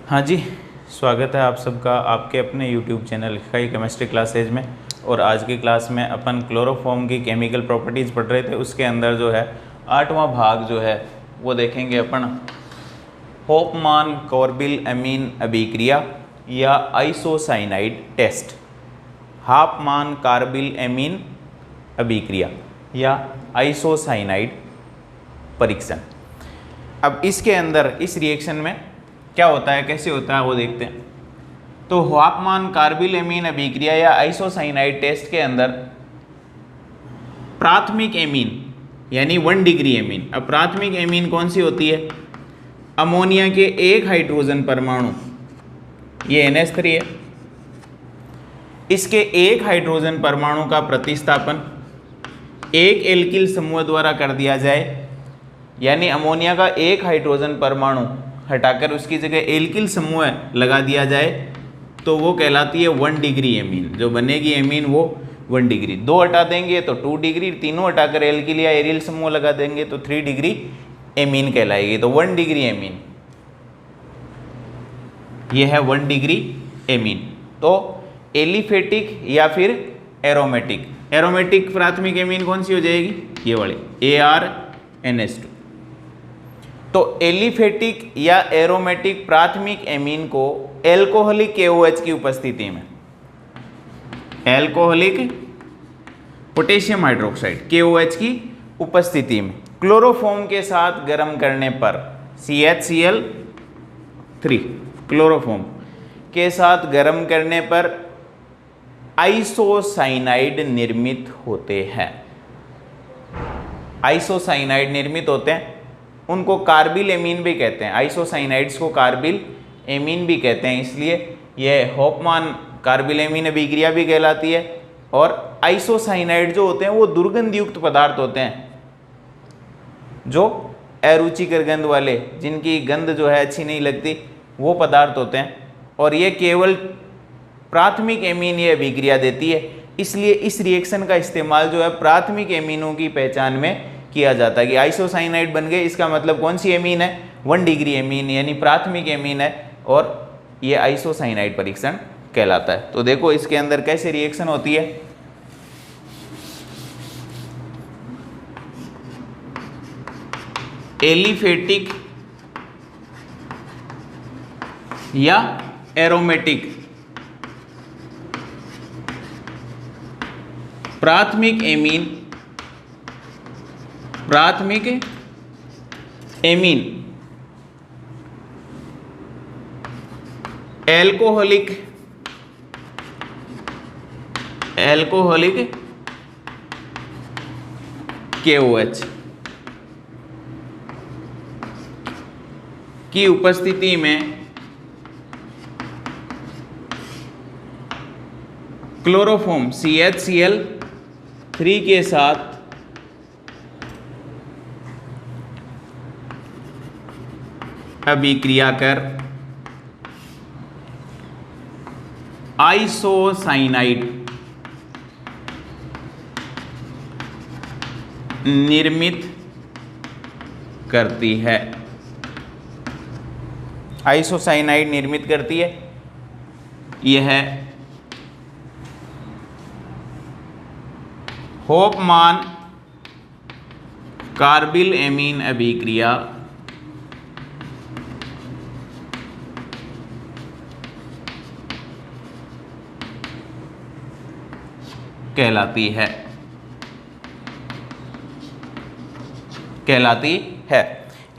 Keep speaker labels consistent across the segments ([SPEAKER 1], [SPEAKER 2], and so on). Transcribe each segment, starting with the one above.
[SPEAKER 1] हाँ जी, स्वागत है आप सबका आपके अपने YouTube चैनल इकाई केमिस्ट्री क्लासेज में। और आज की क्लास में अपन क्लोरोफॉर्म की केमिकल प्रॉपर्टीज़ पढ़ रहे थे। उसके अंदर जो है 8वां भाग जो है वो देखेंगे अपन होफमान कॉर्बिल एमीन अभिक्रिया या isocyanide test. Hofmann carbyl amine अभिक्रिया या आइसोसाइनाइड परीक्षण। अब इसके अंदर इस रिएक्शन में क्या होता है, कैसे होता है वो देखते हैं। तो होफमान कार्बिल एमीन अभिक्रिया या आइसोसाइनाइड टेस्ट के अंदर प्राथमिक एमीन यानी 1 डिग्री एमीन। अब प्राथमिक एमीन कौन सी होती है? अमोनिया के एक हाइड्रोजन परमाणु, ये NH3 है, इसके एक हाइड्रोजन परमाणु का प्रतिस्थापन एक एल्किल समूह द्वारा कर दिया जाए, यानी अमोनिया का एक हाइड्रोजन परमाणु हटाकर उसकी जगह एल्किल समूह लगा दिया जाए, तो वो कहलाती है 1 डिग्री एमीन। जो बनेगी एमीन वो 1 डिग्री। 2 हटा देंगे तो 2 डिग्री, तीनों हटाकर एल्किल या एरिल समूह लगा देंगे तो 3 डिग्री एमीन कहलाएगी। तो 1 डिग्री एमीन, ये है 1 डिग्री एमीन। तो एलिफेटिक या फिर एरोमेटिक, एरोमेटिक प्राथमिक एमीन कौन सी हो जाएगी? ये वाली ArNH2। तो एलिफेटिक या एरोमेटिक प्राथमिक एमीन को एल्कोहलिक KOH की उपस्थिति में, एल्कोहलिक पोटेशियम हाइड्रोक्साइड KOH की उपस्थिति में क्लोरोफॉर्म के साथ गर्म करने पर CHCl3 क्लोरोफॉर्म के साथ गर्म करने पर आइसोसाइनाइड निर्मित होते हैं। आइसोसाइनाइड निर्मित होते हैं, उनको कार्बिल एमीन भी कहते हैं। आइसोसाइनाइड्स को कार्बिल एमीन भी कहते हैं, इसलिए यह होफमान कार्बिल एमीन अभिक्रिया भी कहलाती है। और आइसोसाइनाइड जो होते हैं वो दुर्गंध युक्त पदार्थ होते हैं, जो अरुचिकर गंध वाले, जिनकी गंध जो है अच्छी नहीं लगती, वो पदार्थ होते हैं। और ये केवल प्राथमिक एमीन ये अभिक्रिया देती है, इसलिए इस रिएक्शन का इस्तेमाल जो है प्राथमिक एमीनों की पहचान में किया जाता है कि आइसोसाइनाइड बन गए, इसका मतलब कौन सी एमीन है? 1 डिग्री एमीन, यानी प्राथमिक एमीन है, और ये आइसोसाइनाइड परीक्षण कहलाता है। तो देखो इसके अंदर कैसे रिएक्शन होती है। एलिफेटिक या एरोमेटिक प्राथमिक एमीन एल्कोहलिक KOH की उपस्थिति में क्लोरोफॉर्म CHCl3 के साथ अभिक्रिया कर आइसोसाइनाइड निर्मित करती है। आइसोसाइनाइड निर्मित करती है। यह है होफमान कार्बिल एमीन अभिक्रिया कहलाती है।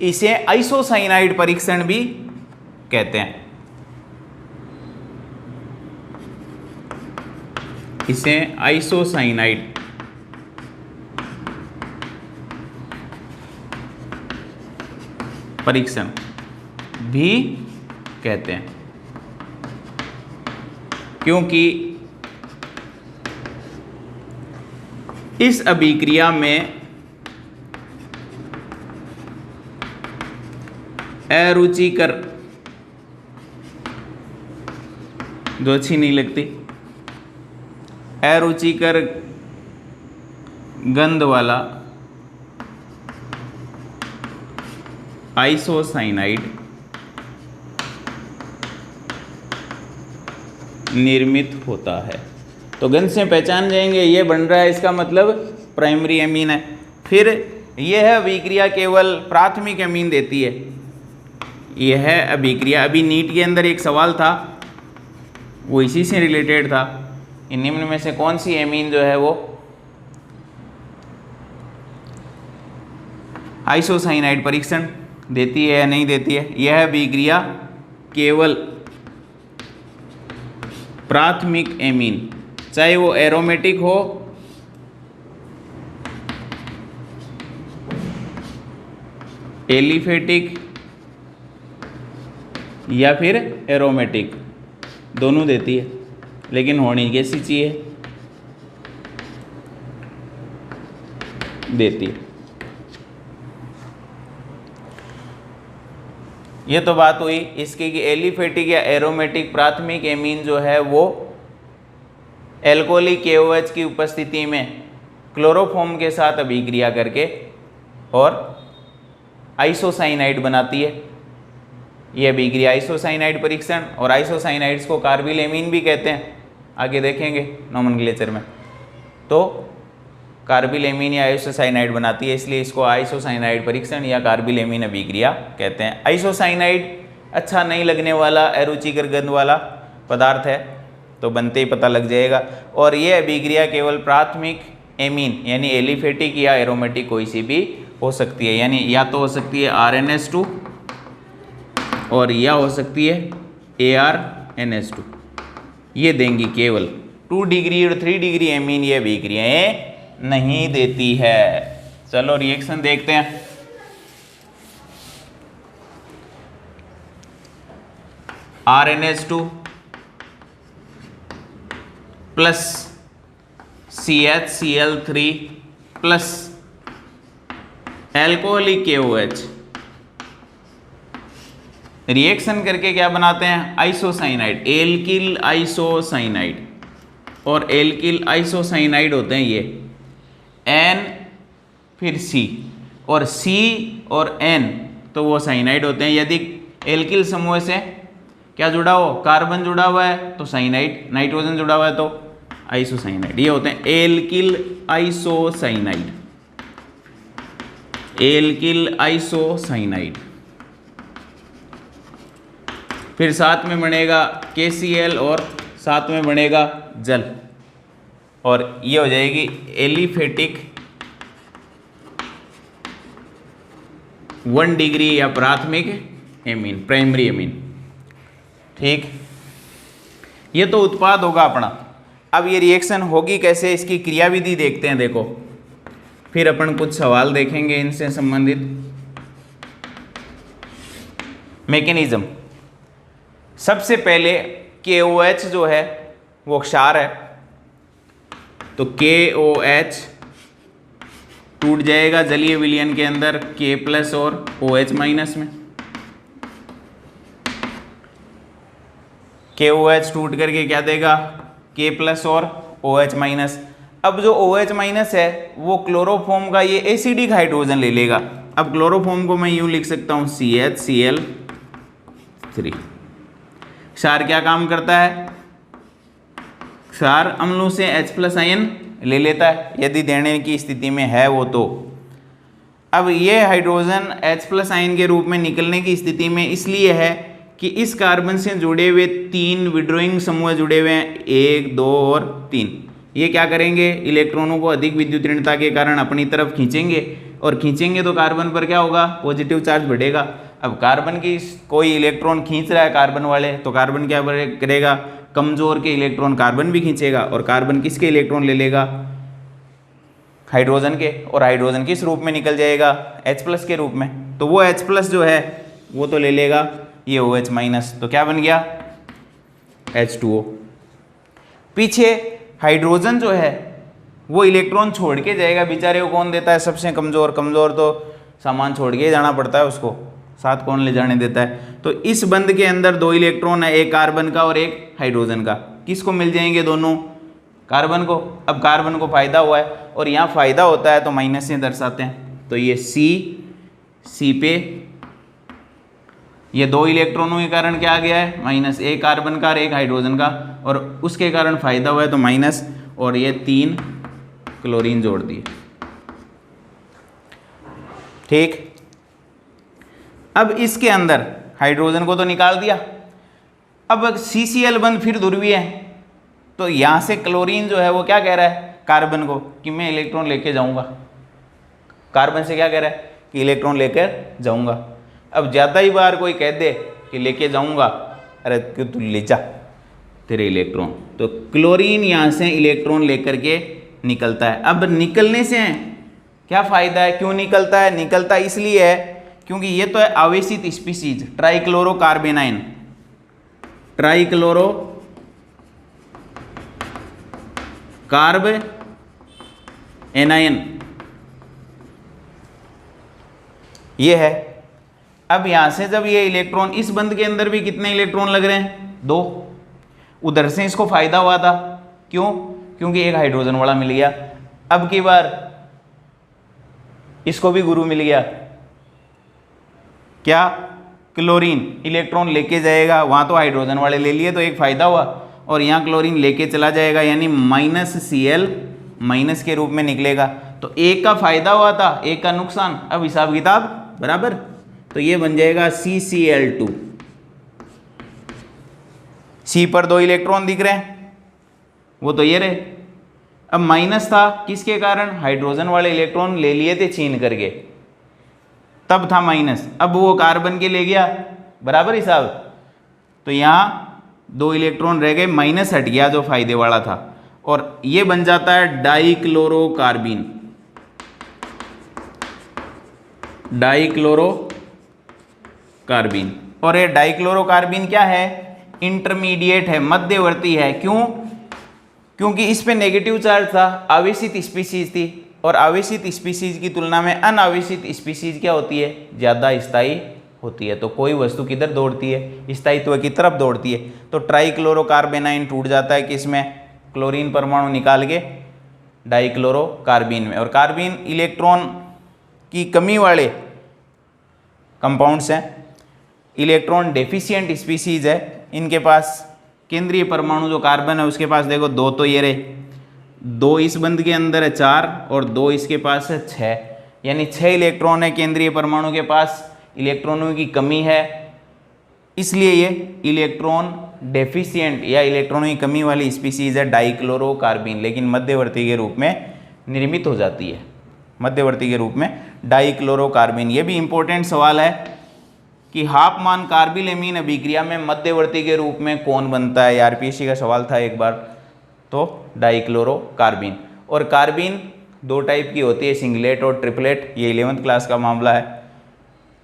[SPEAKER 1] इसे आइसोसाइनाइड परीक्षण भी कहते हैं। इसे आइसोसाइनाइड परीक्षण भी कहते हैं, क्योंकि इस अभिक्रिया में अरुचिकर, जो अच्छी नहीं लगती, अरुचिकर गंध वाला आइसोसाइनाइड निर्मित होता है। तो गंध से पहचान जाएंगे ये बन रहा है, इसका मतलब प्राइमरी एमीन है। फिर यह अभिक्रिया केवल प्राथमिक एमीन देती है। यह अभिक्रिया, अभी नीट के अंदर एक सवाल था वो इसी से रिलेटेड था, इन निम्न में से कौन सी एमीन जो है वो आइसोसाइनाइड परीक्षण देती है या नहीं देती है। यह अभिक्रिया केवल प्राथमिक एमीन, चाहे वो एरोमेटिक हो एलिफेटिक या फिर एरोमेटिक, दोनों देती है, लेकिन होनी कैसी चाहिए, देती है। ये तो बात हुई इसकी कि एलिफेटिक या एरोमेटिक प्राथमिक एमीन जो है वो एल्कोहलिक KOH की उपस्थिति में क्लोरोफॉर्म के साथ अभिक्रिया करके और आइसोसाइनाइड बनाती है। यह अभिक्रिया आइसोसाइनाइड परीक्षण, और आइसोसाइनाइड्स को कार्बिल एमीन भी कहते हैं, आगे देखेंगे नोमेनक्लेचर में। तो कार्बिल एमीन या आइसोसाइनाइड बनाती है, इसलिए इसको आइसोसाइनाइड परीक्षण या कार्बिल एमीन अभिक्रिया कहते हैं। आइसोसाइनाइड अच्छा नहीं लगने वाला अरुचिकर गंध वाला पदार्थ है, तो बनते ही पता लग जाएगा। और ये अभिक्रिया केवल प्राथमिक एमीन यानी एलिफेटिक या एरोमेटिक कोई सी भी हो सकती है, यानी या तो हो सकती है RNS2 और या हो सकती है ArNS2, ये देंगी। केवल 2 डिग्री और 3 डिग्री एमीन ये अभिक्रियाएं नहीं देती है। चलो रिएक्शन देखते हैं। RNS2 plus CHCl3 plus alcoholic KOH reaction करके क्या बनाते हैं, आइसोसाइनाइड, एल्किल आइसोसाइनाइड। और एल्किल आइसोसाइनाइड होते हैं ये N फिर C, और C और N तो वो साइनाइड होते हैं। यदि एल्किल समूह से क्या जुड़ा हो, कार्बन जुड़ा हुआ है तो साइनाइड, नाइट्रोजन जुड़ा हुआ है तो आइसोसाइनाइड। ये होते हैं एल्किल आइसोसाइनाइड, एल्किल आइसोसाइनाइड। फिर साथ में बनेगा KCl और साथ में बनेगा जल, और ये हो जाएगी एलिफेटिक 1 डिग्री या प्राथमिक एमीन, प्राइमरी एमीन। ठीक, ये तो उत्पाद होगा अपना। अब ये रिएक्शन होगी कैसे, इसकी क्रियाविधि देखते हैं। देखो, फिर अपन कुछ सवाल देखेंगे इनसे संबंधित। मैकेनिज्म, सबसे पहले KOH जो है वो क्षार है, तो KOH टूट जाएगा जलीय विलयन के अंदर K प्लस और OH माइनस में। KOH टूट करके क्या देगा, K प्लस और OH माइनस। अब जो OH माइनस है वो क्लोरोफॉर्म का ये एसिडिक हाइड्रोजन ले लेगा। अब क्लोरोफॉर्म को मैं यूं लिख सकता हूं CHCl3। क्षार क्या काम करता है, क्षार अम्लों से H प्लस आयन ले लेता है यदि देने की स्थिति में है वो तो। अब ये हाइड्रोजन H प्लस आयन के रूप में निकलने की स्थिति में इसलिए है कि इस कार्बन से जुड़े हुए 3 विड्रॉइंग समूह जुड़े हुए हैं, 1, 2 और 3। ये क्या करेंगे, इलेक्ट्रॉनों को अधिक विद्युत ऋणता के कारण अपनी तरफ खींचेंगे, और खींचेंगे तो कार्बन पर क्या होगा, पॉजिटिव चार्ज बढ़ेगा। अब कार्बन की कोई इलेक्ट्रॉन खींच रहा है कार्बन वाले, तो कार्बन क्या करेगा, कमजोर के इलेक्ट्रॉन कार्बन भी खींचेगा, और कार्बन किसके इलेक्ट्रॉन ले लेगा, हाइड्रोजन के, और हाइड्रोजन किस रूप में निकल जाएगा, H प्लस के रूप में। तो वो H प्लस जो है वो तो ले लेगा ये OH माइनस, तो क्या बन गया H2O। पीछे हाइड्रोजन जो है वो इलेक्ट्रॉन छोड़ के जाएगा, बेचारे को कौन देता है, सबसे कमजोर। कमजोर तो सामान छोड़ के जाना पड़ता है उसको, साथ कौन ले जाने देता है। तो इस बंध के अंदर 2 इलेक्ट्रॉन है, एक कार्बन का और एक हाइड्रोजन का। किसको मिल जाएंगे, दोनों कार्बन को। अब कार्बन को फायदा हुआ है, और यहाँ फायदा होता है तो माइनस से दर्शाते हैं। तो ये C पे ये 2 इलेक्ट्रॉनों के कारण क्या आ गया है, माइनस, एक कार्बन का और एक हाइड्रोजन का, और उसके कारण फायदा हुआ है तो माइनस, और ये 3 क्लोरीन जोड़ दिए। ठीक, अब इसके अंदर हाइड्रोजन को तो निकाल दिया, अब CCl बंद फिर ध्रुवीय है, तो यहां से क्लोरीन जो है वो क्या कह रहा है कार्बन को कि मैं इलेक्ट्रॉन लेके जाऊंगा, कार्बन से क्या कह रहा है कि इलेक्ट्रॉन लेकर जाऊंगा। अब ज़्यादा ही बार कोई कह दे कि लेके जाऊंगा, अरे क्यों तू ले जा तेरे इलेक्ट्रॉन, तो क्लोरीन यहाँ से इलेक्ट्रॉन लेकर के निकलता है। अब निकलने से क्या फ़ायदा है, क्यों निकलता है, निकलता इसलिए है क्योंकि ये तो है आवेशित स्पीसीज ट्राइक्लोरोकार्बेनाइन, ट्राइक्लोरो कार्ब एनायन ये है। अब यहां से जब ये इलेक्ट्रॉन, इस बंध के अंदर भी कितने इलेक्ट्रॉन लग रहे हैं 2, उधर से इसको फायदा हुआ था, क्यों, क्योंकि एक हाइड्रोजन वाला मिल गया। अब की बार इसको भी गुरु मिल गया, क्या, क्लोरीन इलेक्ट्रॉन लेके जाएगा, वहां तो हाइड्रोजन वाले ले लिए तो एक फायदा हुआ, और यहाँ क्लोरीन लेके चला जाएगा यानी -Cl माइनस के रूप में निकलेगा, तो एक का फायदा हुआ था एक का नुकसान, अब हिसाब किताब बराबर, तो ये बन जाएगा CCl2। C पर 2 इलेक्ट्रॉन दिख रहे हैं, वो तो ये रहे। अब माइनस था किसके कारण, हाइड्रोजन वाले इलेक्ट्रॉन ले लिए थे छीन करके, तब था माइनस, अब वो कार्बन के ले गया, बराबर हिसाब, तो यहाँ 2 इलेक्ट्रॉन रह गए, माइनस हट गया जो फायदे वाला था, और ये बन जाता है डाइक्लोरोकार्बीन, डाइक्लोरोकार्बीन। और ये डाइक्लोरोकार्बीन क्या है, इंटरमीडिएट है, मध्यवर्ती है, क्यों, क्योंकि इस पे नेगेटिव चार्ज था, आवेशित स्पीसीज थी, और आवेशित स्पीसीज की तुलना में अनावेशित स्पीसीज क्या होती है, ज़्यादा स्थायी होती है। तो कोई वस्तु किधर दौड़ती है, स्थायित्व की तरफ दौड़ती है। तो ट्राइक्लोरोकार्बेनाइन टूट जाता है किसमें, क्लोरीन परमाणु निकाल के डाइक्लोरोकार्बीन में। और कार्बीन इलेक्ट्रॉन की कमी वाले कंपाउंड्स हैं, इलेक्ट्रॉन डेफिशिएंट स्पीसीज है, इनके पास केंद्रीय परमाणु जो कार्बन है उसके पास देखो 2 तो ये रहे, 2 इस बंध के अंदर है 4, और 2 इसके पास है 6, यानी 6 इलेक्ट्रॉन है केंद्रीय परमाणु के पास, इलेक्ट्रॉनों की कमी है, इसलिए ये इलेक्ट्रॉन डेफिशिएंट या इलेक्ट्रॉनों की कमी वाली स्पीसीज है डाइक्लोरोकार्बीन, लेकिन मध्यवर्ती के रूप में निर्मित हो जाती है, मध्यवर्ती के रूप में डाइक्लोरोकार्बीन। ये भी इंपॉर्टेंट सवाल है कि हाफमान कार्बिल एमीन अभिक्रिया में मध्यवर्ती के रूप में कौन बनता है, आरपीएससी का सवाल था एक बार, तो डाइक्लोरोकार्बीन। और कार्बीन 2 टाइप की होती है, सिंगलेट और ट्रिपलेट, ये 11th क्लास का मामला है,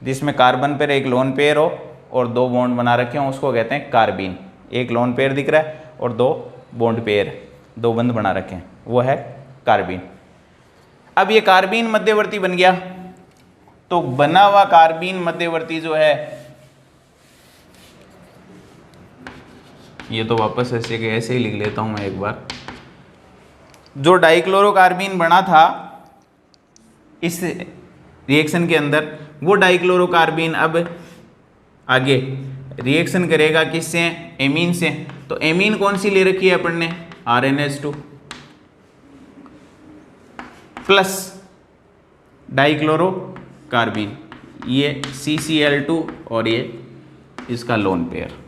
[SPEAKER 1] जिसमें कार्बन पर एक लोन पेयर हो और 2 बॉन्ड बना रखे हों, उसको कहते हैं कार्बीन। एक लोन पेयर दिख रहा है और 2 बॉन्ड पेयर, 2 बंध बना रखे हैं, वो है कार्बीन। अब ये कार्बीन मध्यवर्ती बन गया, तो बना हुआ कार्बीन मध्यवर्ती जो है, ये तो वापस ऐसे के ऐसे ही लिख लेता हूं मैं एक बार, जो डाइक्लोरोकार्बीन बना था इस रिएक्शन के अंदर, वो डाइक्लोरोकार्बीन अब आगे रिएक्शन करेगा किससे, एमीन से। तो एमीन कौन सी ले रखी है अपन ने, RnH2 प्लस डाइक्लोरोकार्बीन, ये CCl2 और ये इसका लोन पेयर।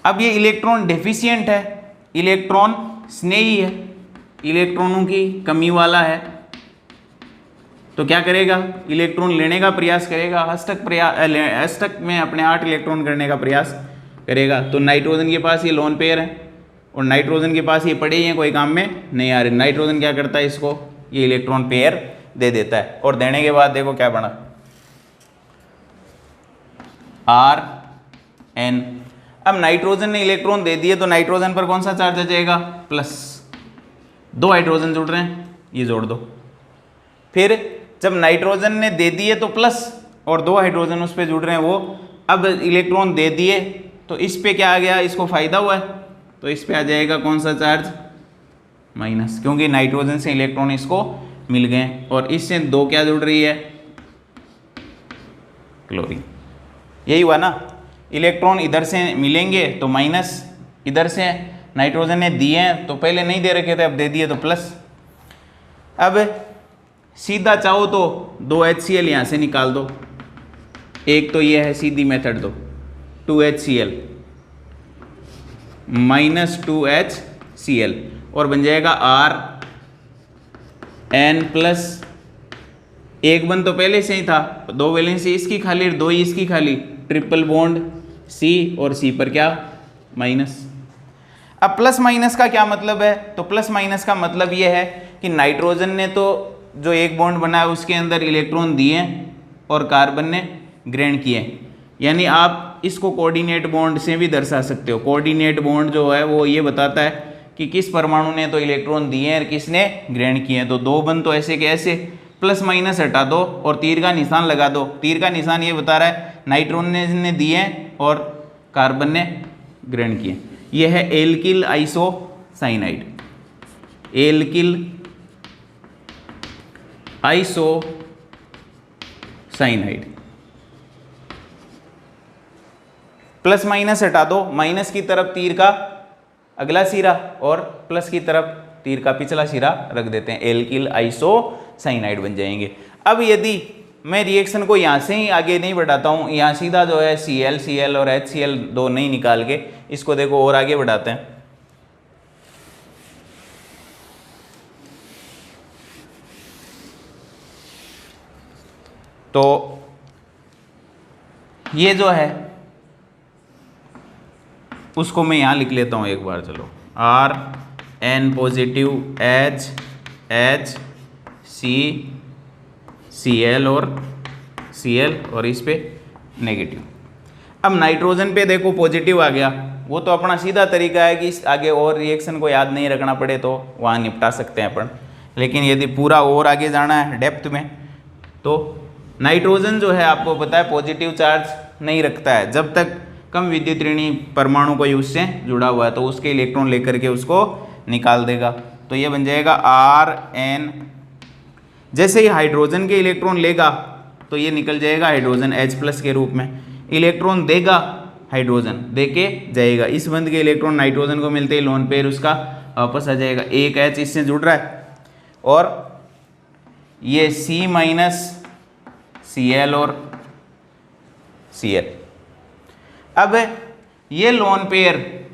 [SPEAKER 1] अब ये इलेक्ट्रॉन डेफिशिएंट है, इलेक्ट्रॉन स्नेही है, इलेक्ट्रॉनों की कमी वाला है, तो क्या करेगा, इलेक्ट्रॉन लेने का प्रयास करेगा, अष्टक में अपने 8 इलेक्ट्रॉन करने का प्रयास करेगा। तो नाइट्रोजन के पास ये लोन पेयर है और नाइट्रोजन के पास ये पड़े ही हैं, कोई काम में नहीं आ रहे। नाइट्रोजन क्या करता है, इसको ये इलेक्ट्रॉन पेयर दे देता है, और देने के बाद देखो क्या बना, Rn। अब नाइट्रोजन ने इलेक्ट्रॉन दे दिए तो नाइट्रोजन पर कौन सा चार्ज आ जाएगा, प्लस, 2 हाइड्रोजन जुड़ रहे हैं, ये जोड़ दो। फिर जब नाइट्रोजन ने दे दिए तो प्लस, और 2 हाइड्रोजन उस पर जुड़ रहे हैं, वो अब इलेक्ट्रॉन दे दिए तो इस पे क्या आ गया, इसको फायदा हुआ है, तो इस पे आ जाएगा कौन सा चार्ज, माइनस, क्योंकि नाइट्रोजन से इलेक्ट्रॉन इसको मिल गए, और इससे 2 क्या जुड़ रही है, क्लोरीन। यही हुआ ना, इलेक्ट्रॉन इधर से मिलेंगे तो माइनस, इधर से नाइट्रोजन ने दिए हैं तो पहले नहीं दे रखे थे, अब दे दिए तो प्लस। अब सीधा चाहो तो 2 HCl यहाँ से निकाल दो, एक तो ये है सीधी मेथड दो, 2 HCl माइनस 2 HCl और बन जाएगा RN प्लस, एक बन तो पहले से ही था, 2 वैलेंसी इसकी खाली 2 ही इसकी खाली, ट्रिपल बॉन्ड C और C पर क्या माइनस। अब प्लस माइनस का क्या मतलब है, तो प्लस माइनस का मतलब ये है कि नाइट्रोजन ने तो जो एक बॉन्ड बनाया उसके अंदर इलेक्ट्रॉन दिए और कार्बन ने ग्रहण किए, यानी आप इसको कोऑर्डिनेट बॉन्ड से भी दर्शा सकते हो। कोऑर्डिनेट बॉन्ड जो है वो ये बताता है कि किस परमाणु ने तो इलेक्ट्रॉन दिए और किसने ग्रहण किए। तो 2 बन तो ऐसे के ऐसे, प्लस माइनस हटा दो और तीर का निशान लगा दो। तीर का निशान ये बता रहा है नाइट्रोजन ने दिए और कार्बन ने ग्रहण किए। यह है alkyl isocyanide, alkyl isocyanide. Plus minus हटा दो, माइनस की तरफ तीर का अगला सिरा और प्लस की तरफ तीर का पिछला सिरा रख देते हैं, एल्किल आइसोसाइनाइड बन जाएंगे। अब यदि मैं रिएक्शन को यहाँ से ही आगे नहीं बढ़ाता हूँ, यहाँ सीधा जो है Cl और HCl 2 नहीं निकाल के इसको देखो और आगे बढ़ाते हैं, तो ये जो है उसको मैं यहाँ लिख लेता हूँ एक बार, चलो RN पॉजिटिव H Cl और Cl और इस पे नेगेटिव। अब नाइट्रोजन पे देखो पॉजिटिव आ गया, वो तो अपना सीधा तरीका है कि इस आगे और रिएक्शन को याद नहीं रखना पड़े तो वहाँ निपटा सकते हैं अपन, लेकिन यदि पूरा और आगे जाना है डेप्थ में तो नाइट्रोजन जो है आपको पता है पॉजिटिव चार्ज नहीं रखता है जब तक कम विद्युत ऋणी परमाणु कोई उससे जुड़ा हुआ है, तो उसके इलेक्ट्रॉन लेकर के उसको निकाल देगा। तो ये बन जाएगा Rn, जैसे ही हाइड्रोजन के इलेक्ट्रॉन लेगा तो ये निकल जाएगा हाइड्रोजन H+ के रूप में, इलेक्ट्रॉन देगा हाइड्रोजन दे के जाएगा, इस बंध के इलेक्ट्रॉन नाइट्रोजन को मिलते ही लोन पेयर उसका वापस आ जाएगा, एक H इससे जुड़ रहा है और ये C-Cl और Cl। अब ये लोन पेयर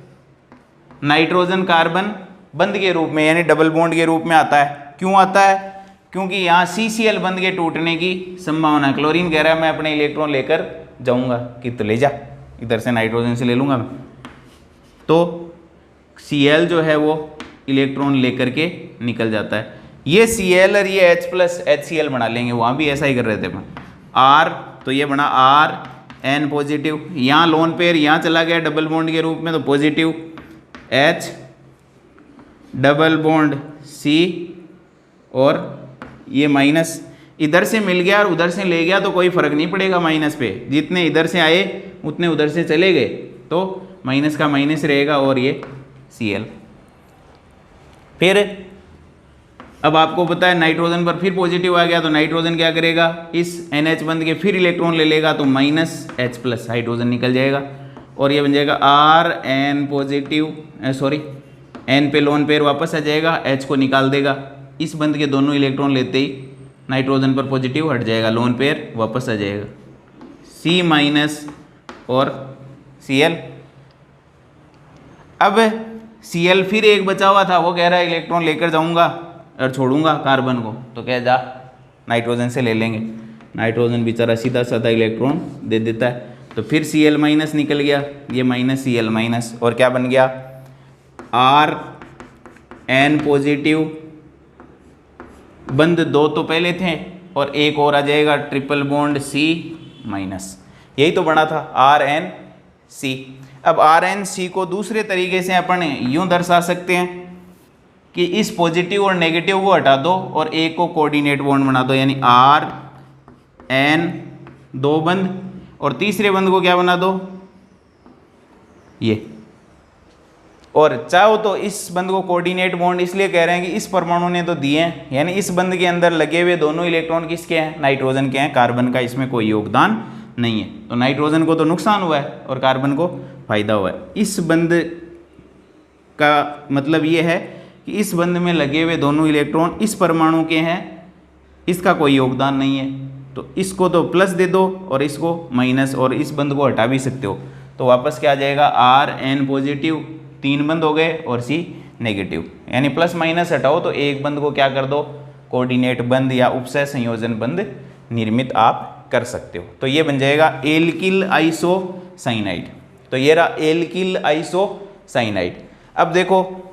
[SPEAKER 1] नाइट्रोजन कार्बन बंध के रूप में यानी डबल बॉन्ड के रूप में आता है। क्यों आता है? क्योंकि यहाँ CCl बंध के टूटने की संभावना है। क्लोरीन कह रहा है मैं अपने इलेक्ट्रॉन लेकर जाऊंगा कि तो ले जा, इधर से नाइट्रोजन से ले लूंगा मैं, तो Cl जो है वो इलेक्ट्रॉन लेकर के निकल जाता है। ये Cl और ये H+ HCl बना लेंगे, वहाँ भी ऐसा ही कर रहे थे अपन। R तो ये बना Rn पॉजिटिव, यहाँ लोन पेयर यहाँ चला गया डबल बॉन्ड के रूप में तो positive H double bond C और ये माइनस इधर से मिल गया और उधर से ले गया तो कोई फर्क नहीं पड़ेगा माइनस पे, जितने इधर से आए उतने उधर से चले गए तो माइनस का माइनस रहेगा और ये Cl। फिर अब आपको पता है नाइट्रोजन पर फिर पॉजिटिव आ गया तो नाइट्रोजन क्या करेगा, इस NH बंध के फिर इलेक्ट्रॉन ले लेगा तो -H+ हाइड्रोजन निकल जाएगा और ये बन जाएगा Rn पॉजिटिव, सॉरी N पे लोन पेयर वापस आ जाएगा, H को निकाल देगा, इस बंध के दोनों इलेक्ट्रॉन लेते ही नाइट्रोजन पर पॉजिटिव हट जाएगा, लोन पेयर वापस आ जाएगा, C- और Cl। अब Cl फिर एक बचा हुआ था, वो कह रहा है इलेक्ट्रॉन लेकर जाऊंगा और छोड़ूंगा कार्बन को, तो क्या जा नाइट्रोजन से ले लेंगे, नाइट्रोजन बेचारा सीधा साधा इलेक्ट्रॉन दे देता है, तो फिर Cl- निकल गया, ये -Cl- और क्या बन गया Rn पॉजिटिव, बंद 2 तो पहले थे और एक और आ जाएगा ट्रिपल बॉन्ड C-, यही तो बना था RnC। अब RnC को दूसरे तरीके से अपन यूं दर्शा सकते हैं कि इस पॉजिटिव और नेगेटिव को हटा दो और एक को कोऑर्डिनेट बॉन्ड बना दो, यानी Rn 2 बंद और तीसरे बंद को क्या बना दो ये, और चाहो तो इस बंद को कोऑर्डिनेट बॉन्ड इसलिए कह रहे हैं कि इस परमाणु ने तो दिए हैं, यानी इस बंद के अंदर लगे हुए दोनों इलेक्ट्रॉन किसके हैं, नाइट्रोजन के हैं, कार्बन का इसमें कोई योगदान नहीं है। तो नाइट्रोजन को तो नुकसान हुआ है और कार्बन को फायदा हुआ है। इस बंध का मतलब ये है कि इस बंध में लगे हुए दोनों इलेक्ट्रॉन इस परमाणु के हैं, इसका कोई योगदान नहीं है। तो इसको तो प्लस दे दो और इसको माइनस, और इस बंध को हटा भी सकते हो। तो वापस क्या आ जाएगा, Rn पॉजिटिव, 3 बंध हो गए और C नेगेटिव, यानी प्लस माइनस हटाओ तो एक बंध को क्या कर दो, कोऑर्डिनेट बंध या उपसह संयोजन बंध निर्मित आप कर सकते हो। तो ये बन जाएगा एल्किल आइसोसाइनाइड। तो ये रहा एल्किल आइसोसाइनाइड। अब देखो,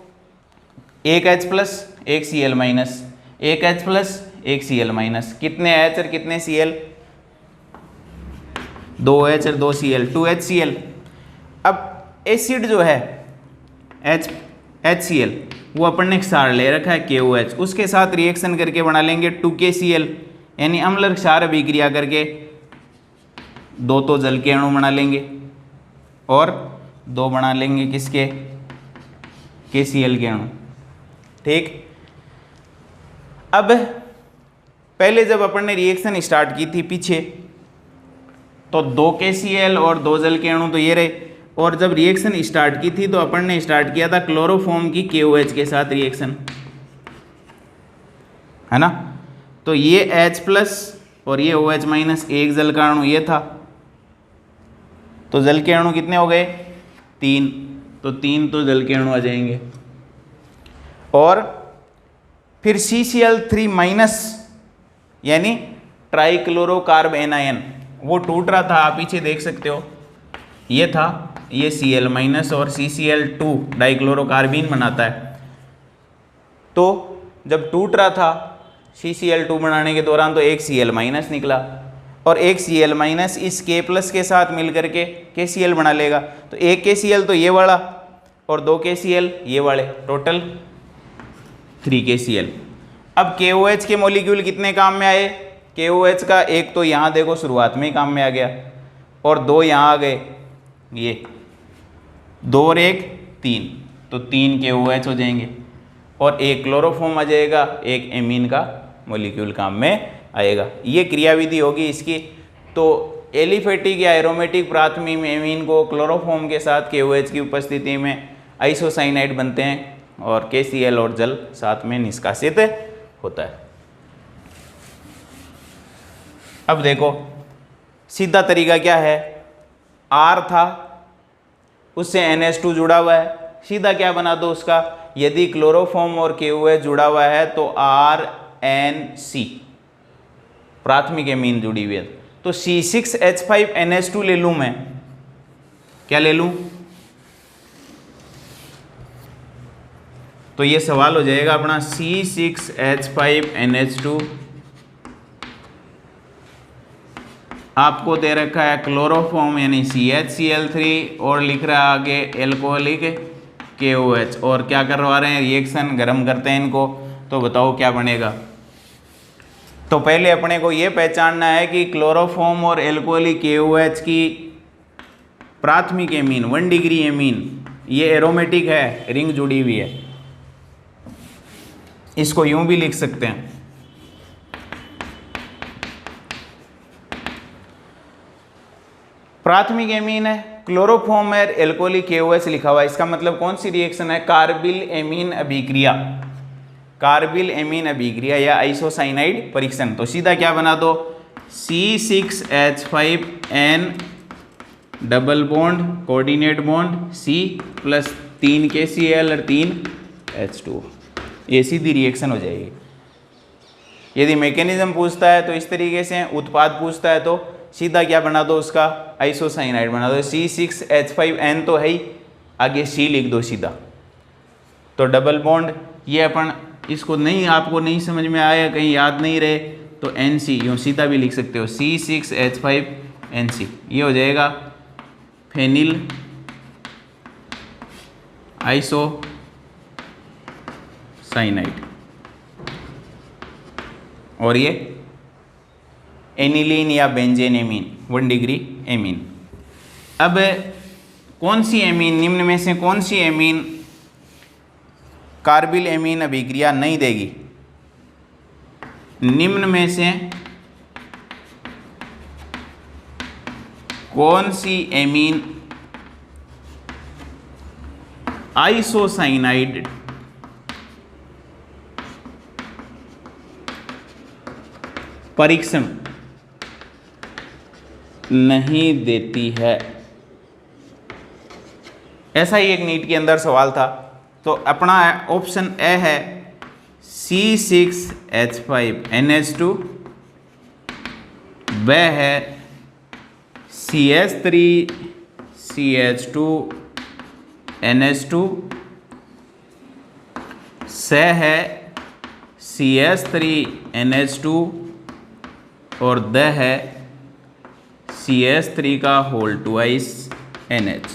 [SPEAKER 1] एक H प्लस एक Cl माइनस, एक H प्लस एक Cl माइनस, कितने H और कितने Cl, 2H और 2 Cl, 2HCl। अब एसिड जो है HCl वो अपन ने क्षार ले रखा है KOH, उसके साथ रिएक्शन करके बना लेंगे 2KCl, यानी अम्ल क्षार अभिक्रिया करके 2 तो जल के अणु बना लेंगे और 2 बना लेंगे किसके, KCl के अणु। ठीक, अब पहले जब अपन ने रिएक्शन स्टार्ट की थी पीछे, तो 2 KCl और 2 जल के अणु तो ये रहे, और जब रिएक्शन स्टार्ट की थी तो अपन ने स्टार्ट किया था क्लोरोफॉर्म की KOH के साथ रिएक्शन, है ना। तो ये H प्लस और ये OH माइनस, एक जल का अणु ये था, तो जल के अणु कितने हो गए, 3, तो 3 तो जल के अणु आ जाएंगे। और फिर CCl3 माइनस यानी ट्राइक्लोरोकार्ब एनायन, वो टूट रहा था, आप पीछे देख सकते हो, ये था, ये Cl माइनस और CCl2 डाइक्लोरोकार्बीन बनाता है। तो जब टूट रहा था CCl2 बनाने के दौरान तो एक Cl माइनस निकला, और एक Cl माइनस इस K प्लस के साथ मिल करके KCl बना लेगा। तो एक KCl तो ये वाला और 2 KCl ये वाले, टोटल 3 KCl। अब KOH के मॉलिक्यूल कितने काम में आए, KOH का एक तो यहाँ देखो शुरुआत में ही काम में आ गया, और 2 यहाँ आ गए, ये 2 और 1 3, तो 3 KOH हो जाएंगे, और एक क्लोरोफॉर्म आ जाएगा, एक एमीन का मॉलिक्यूल काम में आएगा। ये क्रियाविधि होगी इसकी। तो एलिफेटिक या एरोमेटिक प्राथमिक में एमीन को क्लोरोफॉर्म के साथ KOH की उपस्थिति में आइसोसाइनाइड बनते हैं, और KCl और जल साथ में निष्कासित होता है। अब देखो सीधा तरीका क्या है, R था उससे NH2 जुड़ा हुआ है, सीधा क्या बना दो उसका, यदि क्लोरोफॉर्म और KOH जुड़ा हुआ है तो RNC प्राथमिक एमीन जुड़ी हुई है, तो C6H5NH2 ले लूं मैं, क्या ले लूं, तो ये सवाल हो जाएगा अपना C6H5NH2 आपको दे रखा है क्लोरोफॉर्म यानी CHCl3 और लिख रहा है आगे एल्कोहलिक KOH, और क्या करवा रहे हैं, रिएक्शन गर्म करते हैं इनको। तो बताओ क्या बनेगा। तो पहले अपने को ये पहचानना है कि क्लोरोफॉर्म और एल्कोहलिक KOH की प्राथमिक एमीन 1 डिग्री एमीन, ये एरोमेटिक है, रिंग जुड़ी हुई है, इसको यूं भी लिख सकते हैं, प्राथमिक एमीन है, क्लोरोफॉर्म और एल्कोहलिक KOH लिखा हुआ है, इसका मतलब कौन सी रिएक्शन है, कार्बिल एमीन अभिक्रिया, कार्बिल एमीन अभिक्रिया या आइसोसाइनाइड परीक्षण। तो सीधा क्या बना दो, C6H5N double bond coordinate bond C plus 3 KCl और 3 H2, ये सीधी रिएक्शन हो जाएगी। यदि मैकेनिज्म पूछता है तो इस तरीके से, उत्पाद पूछता है तो सीधा क्या बना दो उसका, आइसोसाइनाइड बना दो। C6H5N तो है ही, आगे C लिख दो सीधा। तो डबल बॉन्ड ये अपन इसको नहीं, आपको नहीं समझ में आया, कहीं याद नहीं रहे तो NC यूँ सीधा भी लिख सकते हो, C6H5NC, ये हो जाएगा फेनिल आइसोसाइनाइड, और ये एनिलीन या बेंजेन एमीन 1 डिग्री एमीन। अब कौन सी एमीन, निम्न में से कौन सी एमीन कार्बिल एमीन अभिक्रिया नहीं देगी, निम्न में से कौन सी एमीन आइसोसाइनाइड परीक्षण नहीं देती है। ऐसा ही एक नीट के अंदर सवाल था। तो अपना ऑप्शन ए है C6H5NH2, ब है CH3CH2NH2, स है CH3NH2 और द है CH3 का होल ट्वाइस NH।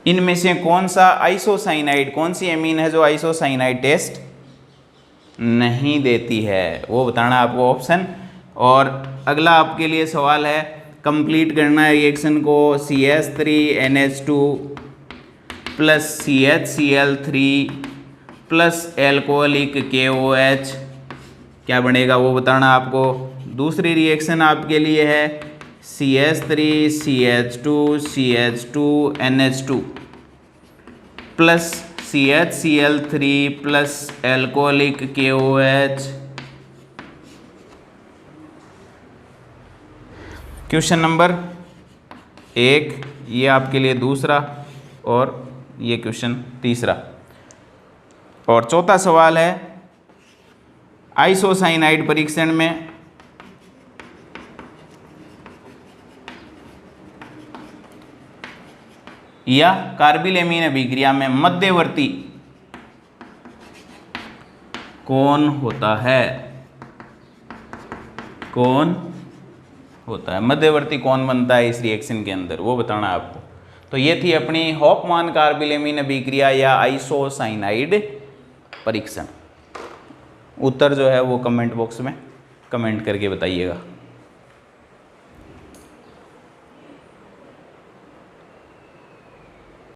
[SPEAKER 1] इनमें से कौन सा आइसोसाइनाइड, कौन सी एमीन है जो आइसोसाइनाइड टेस्ट नहीं देती है, वो बताना आपको ऑप्शन। और अगला आपके लिए सवाल है, कंप्लीट करना है रिएक्शन को CH3NH2 plus CHCl3 plus alcoholic KOH, क्या बनेगा वो बताना आपको। दूसरी रिएक्शन आपके लिए है CH3CH2CH2NH2 plus CHCl3 plus alcoholic KOH। Question number 1 ये आपके लिए दूसरा और ये क्वेश्चन तीसरा। और चौथा सवाल है, आइसोसाइनाइड परीक्षण में या कार्बिलेमीन अभिक्रिया में मध्यवर्ती कौन होता है, कौन होता है, मध्यवर्ती कौन बनता है इस रिएक्शन के अंदर, वो बताना आपको। तो ये थी अपनी हॉफमान कार्बिलेमीन अभिक्रिया या आइसोसाइनाइड परीक्षण। उत्तर जो है वो कमेंट बॉक्स में कमेंट करके बताइएगा।